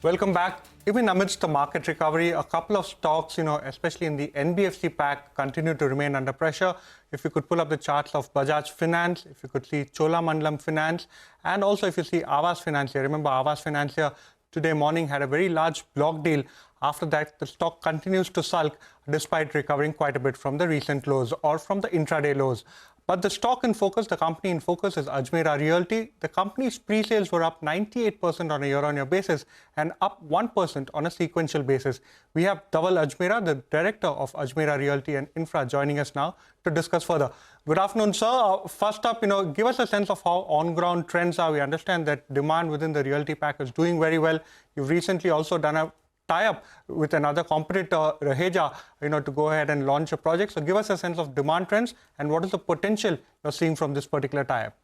Welcome back. Even amidst the market recovery, a couple of stocks, especially in the NBFC pack, continue to remain under pressure. If you could pull up the charts of Bajaj Finance, if you could see Cholamandalam Finance, and also if you see Aavas Financier. Remember, Aavas Financier today morning had a very large block deal. After that, the stock continues to sulk despite recovering quite a bit from the recent lows or from the intraday lows. But the stock in focus, the company in focus is Ajmera Realty. The company's pre-sales were up 98% on a year-on-year basis and up 1% on a sequential basis. We have Dhaval Ajmera, the director of Ajmera Realty and Infra, joining us now to discuss further. Good afternoon, sir. First up, give us a sense of how on-ground trends are. We understand that demand within the realty pack is doing very well. You've recently also done a tie-up with another competitor, Raheja, to go ahead and launch a project. So give us a sense of demand trends and what is the potential you're seeing from this particular tie-up.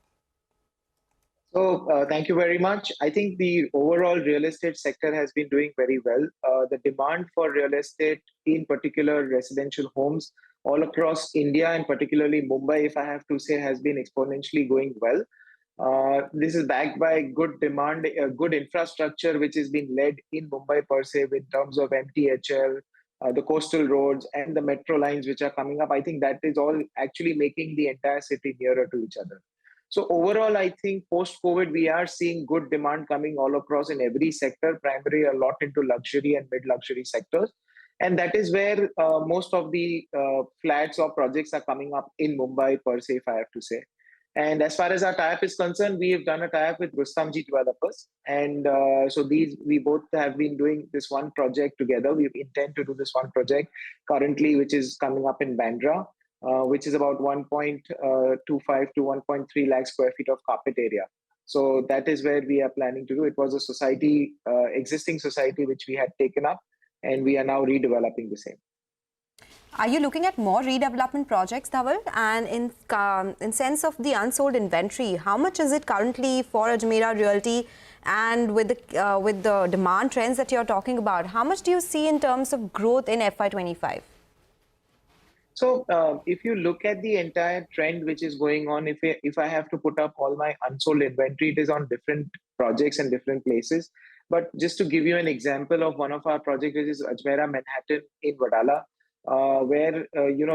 So thank you very much. I think the overall real estate sector has been doing very well. The demand for real estate, in particular residential homes, all across India and particularly Mumbai, if I have to say, has been exponentially going well. This is backed by good demand, good infrastructure, which is being led in Mumbai per se, in terms of MTHL, the coastal roads, and the metro lines which are coming up. I think that is all actually making the entire city nearer to each other. So overall, I think post-COVID, we are seeing good demand coming all across in every sector, primarily a lot into luxury and mid-luxury sectors. And that is where most of the flats or projects are coming up in Mumbai per se, if I have to say. And as far as our tie-up is concerned, we have done a tie-up with Rustomjee Developers. And so we both have been doing this one project together. We intend to do this one project currently, which is coming up in Bandra, which is about 1.25 to 1.3 lakh square feet of carpet area. So that is where we are planning to do. It was a society, existing society, which we had taken up, and we are now redeveloping the same. Are you looking at more redevelopment projects, Dhaval? And in sense of the unsold inventory, how much is it currently for Ajmera Realty? And with the demand trends that you're talking about, how much do you see in terms of growth in FY25? So if you look at the entire trend which is going on, if I have to put up all my unsold inventory, it is on different projects and different places. But just to give you an example of one of our projects, which is Ajmera Manhattan in Wadala, where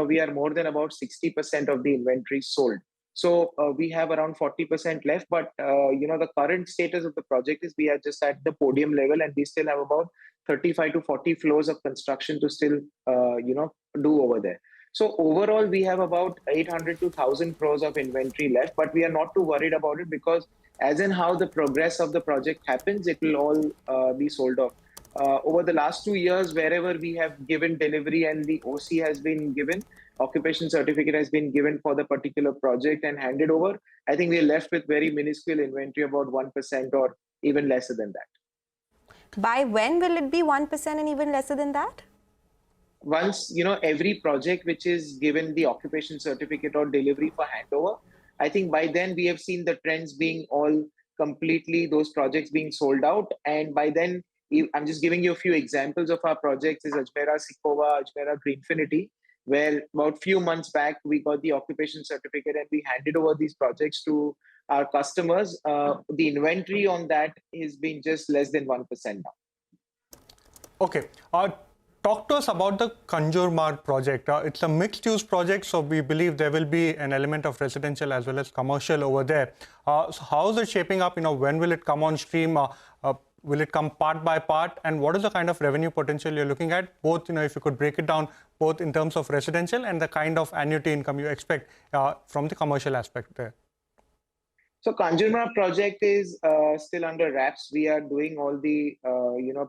we are more than about 60% of the inventory sold. So we have around 40% left, but the current status of the project is we are just at the podium level, and we still have about 35 to 40 floors of construction to still do over there. So overall, we have about 800 to 1,000 crores of inventory left, but we are not too worried about it because as in how the progress of the project happens, it will all be sold off. Over the last 2 years, wherever we have given delivery and the OC has been given, occupation certificate has been given for the particular project and handed over, I think we are left with very minuscule inventory, about 1% or even lesser than that. By when will it be 1% and even lesser than that? Once, every project which is given the occupation certificate or delivery for handover, I think by then we have seen the trends being all completely, those projects being sold out. And by then, I'm just giving you a few examples of our projects is Ajmera Sikova, Ajmera Greenfinity, where about few months back, we got the occupation certificate and we handed over these projects to our customers. The inventory on that has been just less than 1% now. Okay. Talk to us about the Kanjurmarg project. It's a mixed-use project, so we believe there will be an element of residential as well as commercial over there. So how is it shaping up? When will it come on stream? Will it come part by part? And what is the kind of revenue potential you're looking at? Both, if you could break it down, both in terms of residential and the kind of annuity income you expect from the commercial aspect there. So Kanjurmarg project is still under wraps. We are doing all the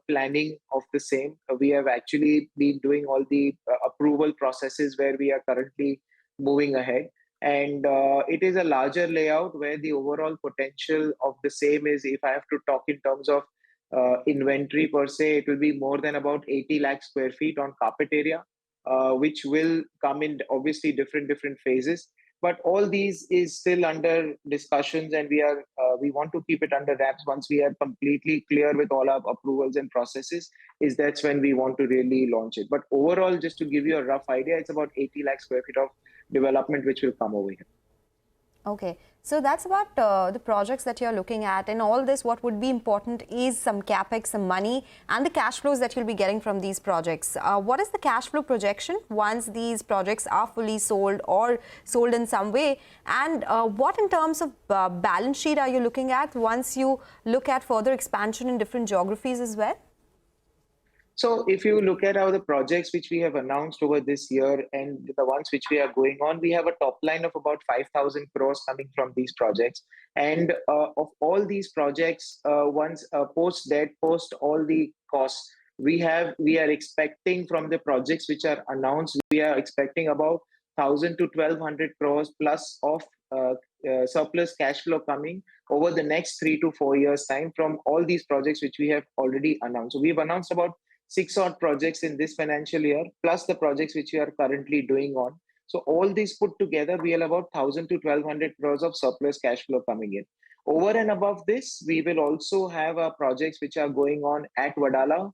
planning of the same. We have actually been doing all the approval processes where we are currently moving ahead. And it is a larger layout where the overall potential of the same is, if I have to talk in terms of inventory per se, it will be more than about 80 lakh square feet on carpet area, which will come in obviously different phases. But all these is still under discussions, and we want to keep it under wraps. Once we are completely clear with all our approvals and processes, that's when we want to really launch it. But overall, just to give you a rough idea, it's about 80 lakh square feet of development which will come over here. Okay, so that's about the projects that you're looking at. In all this, what would be important is some capex, some money, and the cash flows that you'll be getting from these projects. What is the cash flow projection once these projects are fully sold or sold in some way? And what in terms of balance sheet are you looking at once you look at further expansion in different geographies as well? So if you look at the projects which we have announced over this year and the ones which we are going on, we have a top line of about 5,000 crores coming from these projects. And of all these projects, once post debt, post all the costs, we are expecting from the projects which are announced, we are expecting about 1,000 to 1,200 crores plus of surplus cash flow coming over the next 3 to 4 years time from all these projects which we have already announced. So we've announced about 6 odd projects in this financial year, plus the projects which we are currently doing on. So all these put together, we have about 1,000 to 1,200 crores of surplus cash flow coming in. Over and above this, we will also have projects which are going on at Wadala,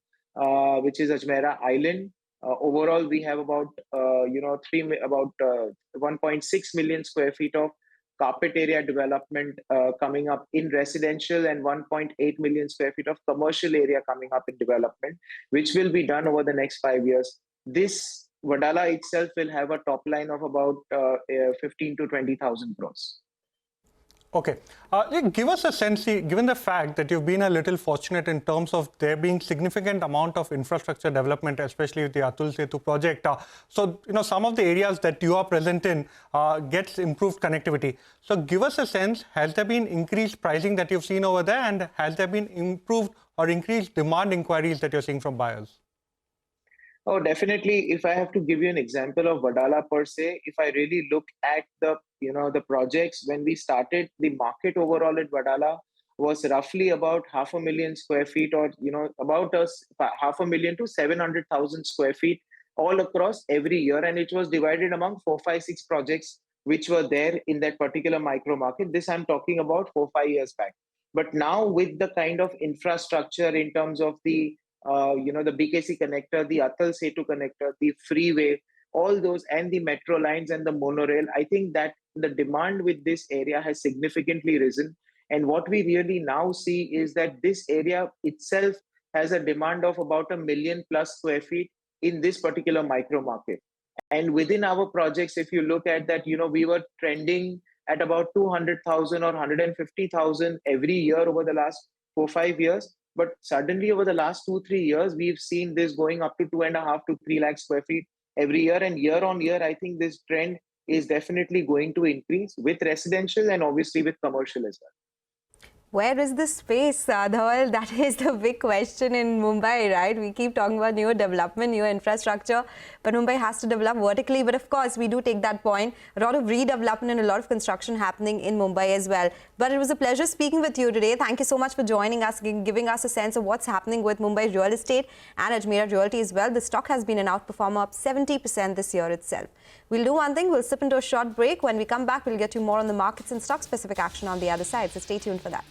which is Ajmera Island. Overall, we have about 1.6 million square feet of carpet area development coming up in residential and 1.8 million square feet of commercial area coming up in development, which will be done over the next 5 years. This Wadala itself will have a top line of about 15 to 20,000 crores. Okay. Give us a sense, given the fact that you've been a little fortunate in terms of there being significant amount of infrastructure development, especially with the Atul Setu project. So, some of the areas that you are present in gets improved connectivity. So give us a sense, has there been increased pricing that you've seen over there, and has there been improved or increased demand inquiries that you're seeing from buyers? Oh, definitely. If I have to give you an example of Wadala per se, if I really look at the projects, when we started, the market overall at Wadala was roughly about 500,000 square feet, or about 500,000 to 700,000 square feet all across every year, and it was divided among 4, 5, 6 projects which were there in that particular micro market. This I'm talking about 4, 5 years back. But now with the kind of infrastructure in terms of the the BKC connector, the Atal Setu connector, the freeway, all those, and the metro lines and the monorail, I think that the demand with this area has significantly risen. And what we really now see is that this area itself has a demand of about 1 million plus square feet in this particular micro market. And within our projects, if you look at that, we were trending at about 200,000 or 150,000 every year over the last 4, 5 years. But suddenly over the last 2, 3 years, we've seen this going up to 2.5 to 3 lakh square feet every year. And year on year, I think this trend is definitely going to increase with residential and obviously with commercial as well. Where is the space, Dhaval? That is the big question in Mumbai, right? We keep talking about new development, new infrastructure, but Mumbai has to develop vertically. But of course, we do take that point. A lot of redevelopment and a lot of construction happening in Mumbai as well. But it was a pleasure speaking with you today. Thank you so much for joining us, giving us a sense of what's happening with Mumbai real estate and Ajmera Realty as well. The stock has been an outperformer, up 70% this year itself. We'll do one thing. We'll slip into a short break. When we come back, we'll get you more on the markets and stock-specific action on the other side. So stay tuned for that.